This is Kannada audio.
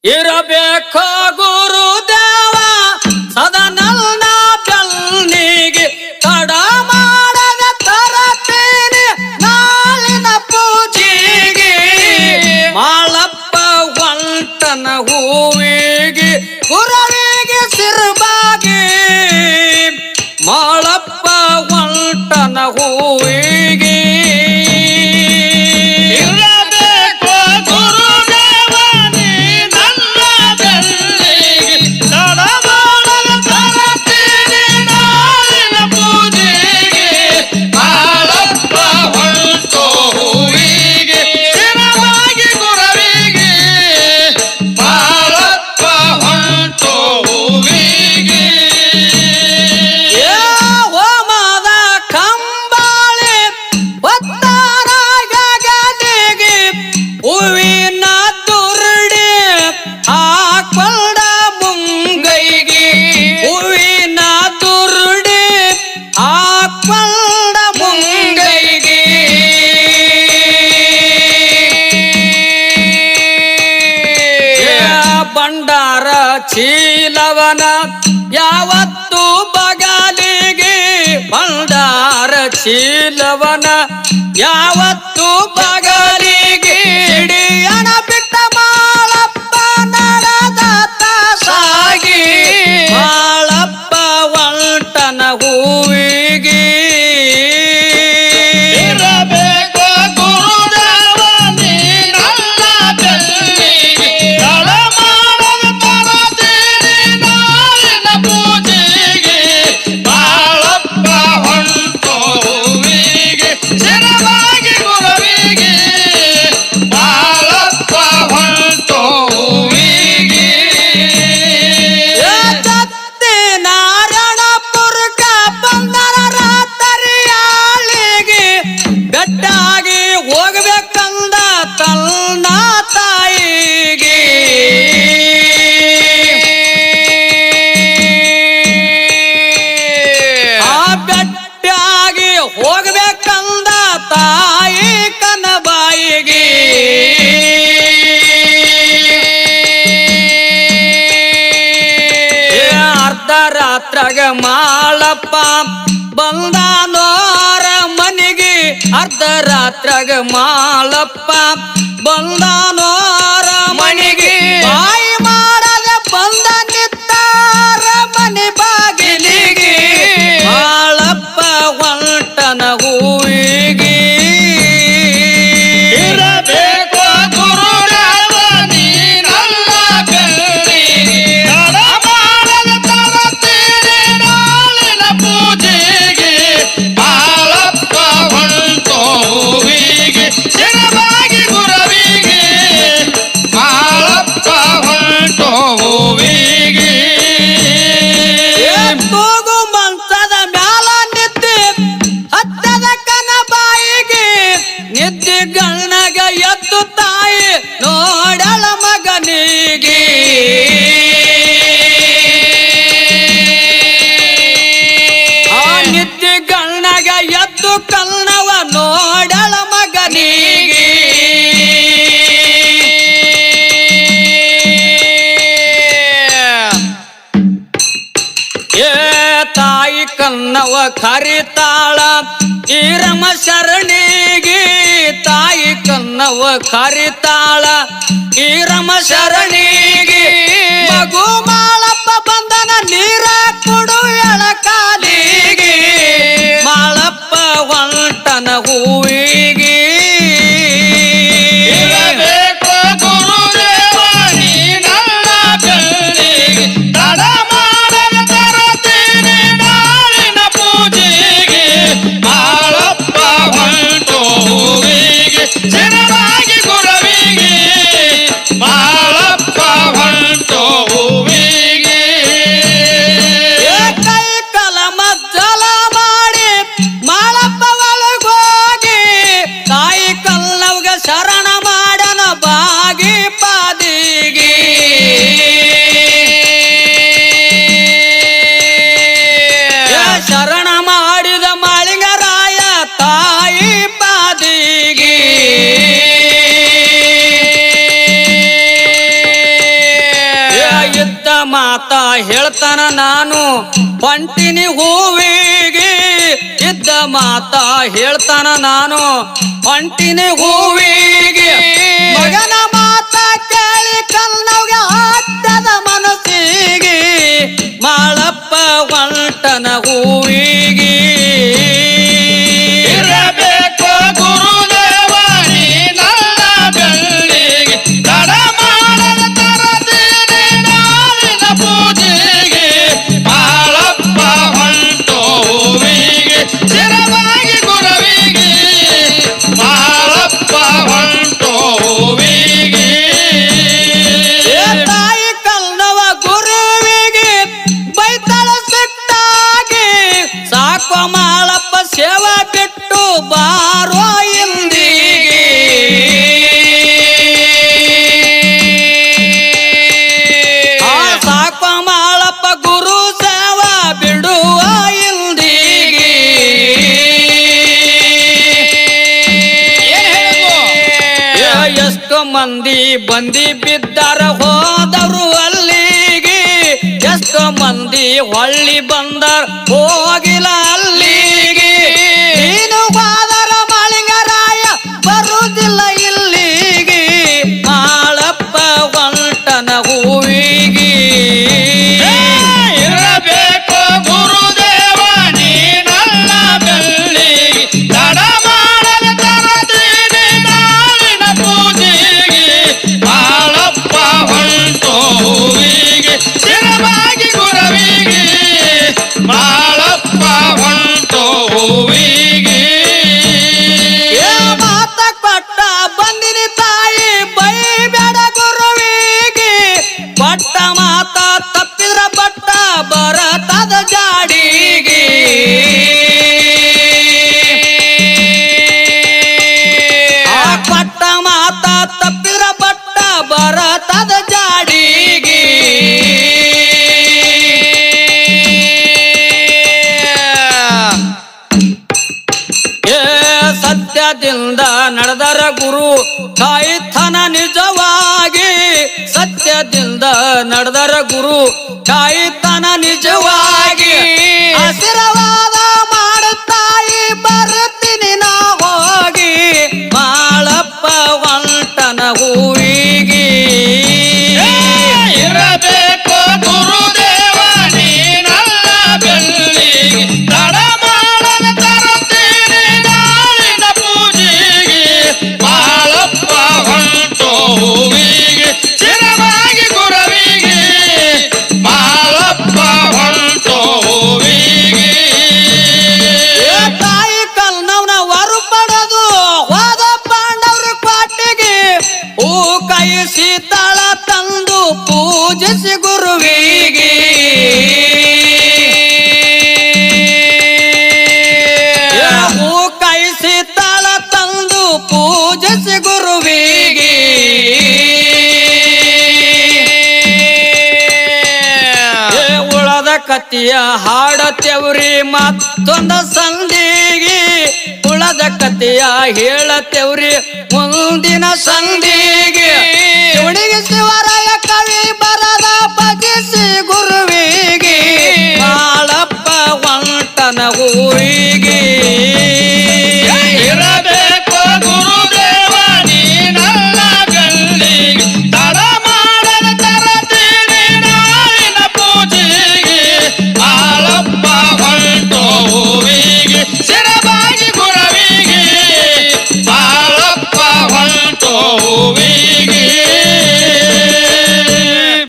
ಇರಬೇಕು ಗುರುದೇವ ಸದಾ ನನ್ನ ಬೆನ್ನಿಗೆ ತಡ ಮಾಡದ ತರತೀನಿ ನಾಳಿನ ಪೂಜೆಗೆ ಮಾಳಪ್ಪ ಹೊಂಟನ ಹೂವಿಗೆ ಗುರವಿಗೆ ಸಿರ್ಬಾಗಿ ಮಾಳಪ್ಪ ಹೊಂಟನ ಹೂವಿಗೆ ಬಂಡಾರ ಚೀಲವನ ಯಾವತ್ತು ಬಗಲಿಗೆ ಬಂಡಾರ ಚೀಲವನ ಯಾವತ್ತು ಬಗಲಿಗೆ ಹಿಡಿಯಣ ಬಿಟ್ಟ ಮಾಳಪ್ಪ ನಡೆದ ಸಾಗಿ ಮಾಳಪ್ಪ ಹೊಂಟನ ಹೂವಿಗೆ ಹೋಗ್ಬೇಕಂದ ತನ್ನ ತಾಯಿಗೆ ಆ ಬೆಟ್ಟಾಗಿ ಹೋಗ್ಬೇಕಂದ ತಾಯಿ ಕನಬಾಯಿಗೆ ಅರ್ಧ ರಾತ್ರಾಗ ಮಾಳಪ್ಪ ಬಂದಾನೋರ ಮನೆಗೆ ಅರ್ಧ ರಾತ್ರಾಗ ಮಾಳಪ್ಪ ಬಂದಾನೋರ ಮನೆಗೆ ಬಾಯಿ ಮಾಡದೆ ಬಂದ ನಿತ್ತಾರ ಮನೆ ಬಾಗಿಲಿಗೆ ಮಾಳಪ್ಪ ಹೊಂಟನ ಹೂವಿಗೆ ಇರಬೇಕು ಗುರುದೇವ ನೀನಲ್ಲ ಬೆನ್ನಿಗೆ ತಡ ಮಾಡದ ತರತೀನಿ ನಾಳಿನ ಪೂಜೆಗೆ ಮಾಳಪ್ಪ ಹೊಂಟೋ ಹೂವಿಗೆ ಶಿರವಾಗಿ ಗುರವಿಗೆ ಮಾಳಪ್ಪ ಹೊಂಟೋ ಹೂವಿಗೆ ತೂಗು ಮಂಚದ ಮ್ಯಾಲ ನಿದ್ದೆ ಹತ್ತದ ಕನಬಾಯಿಗೆ ನಿದ್ದೆ ಗಣ್ಣಗ ಎದ್ದು ತಾಯಿ ನೋಡಳ ಮಗನಿಗೆ ಆ ನಿದ್ದೆ ಗಣ್ಣಗ ಎದ್ದು ಕಲ್ನವ ನೋಡಳ ಮಗನಿಗೆ ಏ ತಾಯಿ ಕನ್ನವ ಕರಿತಾಳ ಈರಮ ಶರಣಿಗೆ ತಾಯಿ ಕನ್ನವ ಕರಿತಾಳ ಈರಮ ಶರಣಿಗೆ ಮಗು ಮಾಳಪ್ಪ ಬಂದನ ನೀರ ಕೊಡು ಎಳ ಕಾಲಿಗೆ ಮಾಳಪ್ಪ ಹೊಂಟನ ಹೂವಿಗೆ ಇರಬೇಕು ಗುರುದೇವ ನೀನಲ್ಲ ಬೆನ್ನಿಗೆ ತಡ ಮಾಡದ ತರತೀನಿ ನಾಳಿನ ಪೂಜೆಗೆ ಮಾಳಪ್ಪ ಹೊಂಟೋ ಹೂವಿಗೆ ಶಿರವಾಗಿ ಗುರವಿಗೆ ಮಾಳಪ್ಪ ಹೊಂಟೋ ಹೂವಿಗೆ ಮಾತ ಹೇಳ್ತಾನ ನಾನು ಹೊಂಟಿನಿ ಹೂವಿಗೆ ಇದ್ದ ಮಾತ ಹೇಳ್ತಾನ ನಾನು ಹೊಂಟಿನಿ ಹೂವಿಗೆ ಮಗನ ಮಾತ ಕೇಳಿ ಕಲ್ನವ್ಗೆ ಹತ್ತದ ಮನಸ್ಸಿಗೆ ಮಾಳಪ್ಪ ಹೊಂಟನ ಹೂವಿಗೆ ಇರಬೇಕು ಗುರುದೇವ ನೀ ನನ್ನ ಬೆಳ್ಳಿಗೆ ತಡ ಮಾಡದ ತರತೀನಿ ನಾಳಿನ ಪೂಜೆಗೆ ಬಾಳಪ್ಪ ಹೊಂಟೋ ಹೂವಿಗೆ ಚಿರವಾಗಿ ಗುರವಿಗೆ ಬಾಳಪ್ಪ ಹೊಂಟೋ ಹೂವಿಗೆ ತಾಯಿ ಕಲ್ನವ ಗುರುವಿಗೆ ಬೈತಾಳ ಸಿಟ್ಟಾಗಿ ಸಾಕೋ ಮಾಳಪ್ಪ ಸೇವಾ ಬಿಟ್ಟು ಬಾರೋ ಇಂದಿಗೆ ಸಾಕೋ ಮಾಳಪ್ಪ ಗುರು ಸೇವಾ ಬಿಡುವ ಇಂದಿಗೆ ಎಷ್ಟು ಮಂದಿ ಬಂದಿ ಬಿದ್ದಾರ ಹೋದವರು ಅಲ್ಲಿಗೆ ಎಷ್ಟು ಮಂದಿ ಹೊಳ್ಳಿ ಬಂದಾರ ಹೋಗಿಲ್ಲ ಅಲ್ಲಿಗೆ ನೀನು ಹೋದರ ಮಾಳಿಂಗರಾಯ ಬರುವುದಿಲ್ಲ ಇಲ್ಲಿಗೆ ಮಾಳಪ್ಪ ಹೊಂಟನ ಹೂವಿಗೆ ಇರಬೇಕು ಗುರುದೇವ ನೀ ನನ್ನ ಬೆಳ್ಳಿಗೆ ತಡ ಮಾಡದ ತರತೀನಿ ನಾಳಿನ ಪೂಜೆಗೆ ಬಾಳಪ್ಪ ಹೊಂಟೋ ಹೂವಿಗೆ ಚಿರವಾಗಿ ಗುರವಿಗೆ ಬಾಳಪ್ಪ ಹೊಂಟೋ ಹೂವಿಗೆ ಮಾತ ಕೊಟ್ಟ ಬಂದಿನಿ ತಾಯಿ ಬೈಬೇಡ ಗುರುವಿಗೆ ಕೊಟ್ಟ ಮಾತ ತಪ್ಪಿದ್ರ ಬಟ್ಟ ಬರತದ ಜಾಡಿಗೆ ಆ ಕೊಟ್ಟ ಮಾತ ತಪ್ಪಿದ್ರ ಬಟ್ಟ ಬರತದ ಜಾಡಿಗೆ ಸತ್ಯದಿಂದ ನಡೆದರ ಗುರು ಕಾಯ್ತನ ನಿಜವಾಗಿ ಸತ್ಯದಿಂದ ನಡೆದರ ಗುರು ಕಾಯ್ತನ ನಿಜವಾಗಿ ಆಶೀರ್ವಾದ ಮಾಡುತ್ತಾಯಿ ಬರ್ತೀನಿ ನಾ ಹೋಗಿ ಮಾಳಪ್ಪ ಹೊಂಟನ ಹೂವಿಗೆ ಇರಬೇಕು ಗುರುದೇವ ನೀ ನನ್ನ ಬೆಳ್ಳಿಗೆ ತಡ ಮಾಡದ ತರುತ್ತೀನಿ ನಾಳಿನ ಪೂಜೆಗೆ ಬಾಳಪ್ಪ ಹೊಂಟೋ ಹೂವಿಗೆ ಚಿರವಾಗಿ ಗುರವಿಗೆ ಬಾಳಪ್ಪ ಹೊಂಟೋ ಹೂವಿಗೆ ತಾಯಿ ಕಲ್ನವ್ನ ಹೊರು ಪಡೆದು ಹೋದ ಪಾಂಡವ್ರ ಕೋಟೆಗೆ ಹೂ ಕಾಯಿಸಿ ತಾಳ ತಂದು ಪೂಜಿಸಿ ಗುರುವಿಗೆ ಹೂ ಕಾಯಿಸಿ ತಾಳ ತಂದು ಪೂಜಿಸಿ ಗುರುವಿಗೆ ಉಳದ ಕತ್ತಿಯ ಹಾಡತೆವ್ರಿ ಮತ್ತೊಂದ ಸಂಧಿಗೆ ಉಳದ ಕತ್ತಿಯ ಹೇಳತೆವ್ರಿ ಮುಂದಿನ ಸಂಧಿಗೆ ಹುಡುಗಿ ಶಿವರಾಯ ಕವಿ ಬರದ ಬಗಿಸಿ ಗುರುವಿಗೆ ಮಾಳಪ್ಪ ಹೊಂಟನ ಹೂವಿಗೆ ಇರಬೇಕು ಗುರುದೇವ ನೀ ನನ್ನ ಬೆಳ್ಳಿಗೆ ತಡ ಮಾಡದ ತರತೀನಿ ನಾಳಿನ ಪೂಜೆಗೆ ಬಾಳಪ್ಪ ಹೊಂಟೋ ಹೂವಿಗೆ ಚಿರವಾಗಿ ಗುರವಿಗೆ ಬಾಳಪ್ಪ ಹೊಂಟೋ